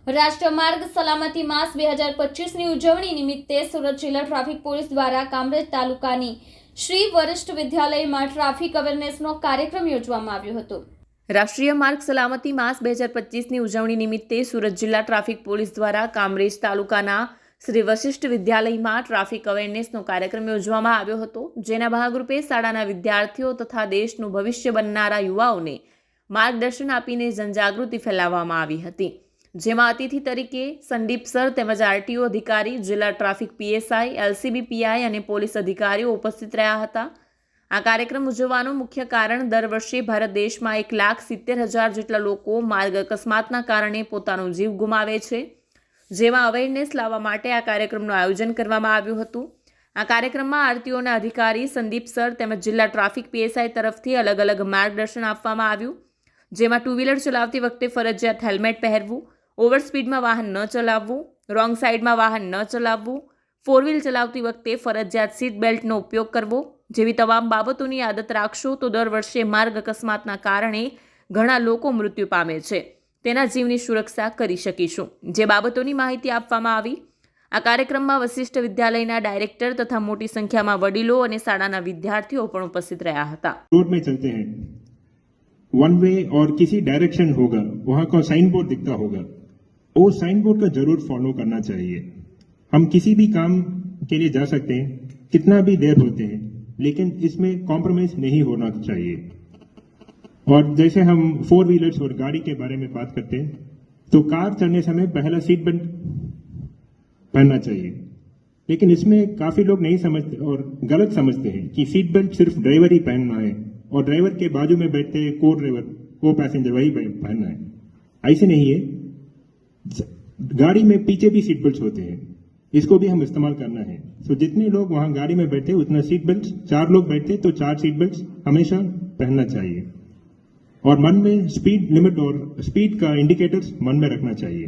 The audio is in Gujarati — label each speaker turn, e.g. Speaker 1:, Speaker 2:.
Speaker 1: રાષ્ટ્રીય માર્ગ સલામતી માસ 2025ની ઉજવણી નિમિત્તે સુરત જિલ્લા ટ્રાફિક પોલીસ દ્વારા કામરેજ તાલુકાની શ્રી વરિષ્ઠ વિદ્યાલયમાં ટ્રાફિક અવેરનેસનો કાર્યક્રમ યોજવામાં આવ્યો હતો। રાષ્ટ્રીય માર્ગ સલામતી માસ 2025ની ઉજવણી નિમિત્તે સુરત જિલ્લા ટ્રાફિક પોલીસ દ્વારા કામરેજ તાલુકાના શ્રી વરિષ્ઠ વિદ્યાલયમાં ટ્રાફિક અવેરનેસનો કાર્યક્રમ યોજવામાં આવ્યો હતો, જેના ભાગરૂપે શાળાના વિદ્યાર્થીઓ તથા દેશનું ભવિષ્ય બનનારા યુવાઓને માર્ગદર્શન આપીને જનજાગૃતિ ફેલાવવામાં આવી હતી, જેમાં અતિથિ તરીકે સંદીપ સર તેમજ આરટીઓ અધિકારી, જિલ્લા ટ્રાફિક પીએસઆઈ, એલસીબી પીઆઈ અને પોલીસ અધિકારીઓ ઉપસ્થિત રહ્યા હતા। આ કાર્યક્રમ ઉજવવાનું મુખ્ય કારણ દર વર્ષે ભારત દેશમાં 1,70,000 જેટલા લોકો માર્ગ અકસ્માતના કારણે પોતાનો જીવ ગુમાવે છે, જેમાં અવેરનેસ લાવવા માટે આ કાર્યક્રમનું આયોજન કરવામાં આવ્યું હતું। આ કાર્યક્રમમાં આરટીઓના અધિકારી સંદીપ સર તેમજ જિલ્લા ટ્રાફિક પીએસઆઈ તરફથી અલગ અલગ માર્ગદર્શન આપવામાં આવ્યું, જેમાં ટુ વ્હીલર ચલાવતી વખતે ફરજિયાત હેલ્મેટ પહેરવું, ઓવર સ્પીડમાં વાહન ન ચલાવવું, રોંગ સાઈડમાં વાહન ન ચલાવવું, ફોર વ્હીલ ચલાવતી વખતે ફરજિયાત સીટ બેલ્ટનો ઉપયોગ કરવો જેવી તમામ બાબતોની આદત રાખશો તો દર વર્ષે માર્ગ અકસ્માતના કારણે ઘણા લોકો મૃત્યુ પામે છે, તેના જીવની સુરક્ષા કરી શકીશું, જે બાબતોની માહિતી આપવામાં આવી। આ કાર્યક્રમમાં વશિષ્ઠ વિદ્યાલયના ડાયરેક્ટર તથા મોટી સંખ્યામાં વડીલો અને શાળાના વિદ્યાર્થીઓ પણ ઉપસ્થિત રહ્યા હતા।
Speaker 2: रोड में चलते हैं, वन वे और किसी डायरेक्शन होगा, वहां का साइन बोर्ड दिखता होगा, वो साइन बोर्ड का जरूर फॉलो करना चाहिए। हम किसी भी काम के लिए जा सकते हैं, कितना भी देर होते हैं, लेकिन इसमें कॉम्प्रोमाइज नहीं होना चाहिए। और जैसे हम फोर व्हीलर्स और गाड़ी के बारे में बात करते हैं तो कार चलने समय पहला सीट बेल्ट पहनना चाहिए, लेकिन इसमें काफी लोग नहीं समझते और गलत समझते हैं कि सीट बेल्ट सिर्फ ड्राइवर ही पहनना है और ड्राइवर के बाजू में बैठते हैं को ड्राइवर को पैसेंजर वही पहनना है। ऐसे नहीं है, गाड़ी में पीछे भी सीट बेल्ट होते हैं, इसको भी हम इस्तेमाल करना है। तो जितने लोग वहां गाड़ी में बैठे उतना सीट बेल्ट, 4 लोग बैठते तो 4 सीट बेल्ट हमेशा पहनना चाहिए और मन में स्पीड लिमिट और स्पीड का इंडिकेटर्स मन में रखना चाहिए।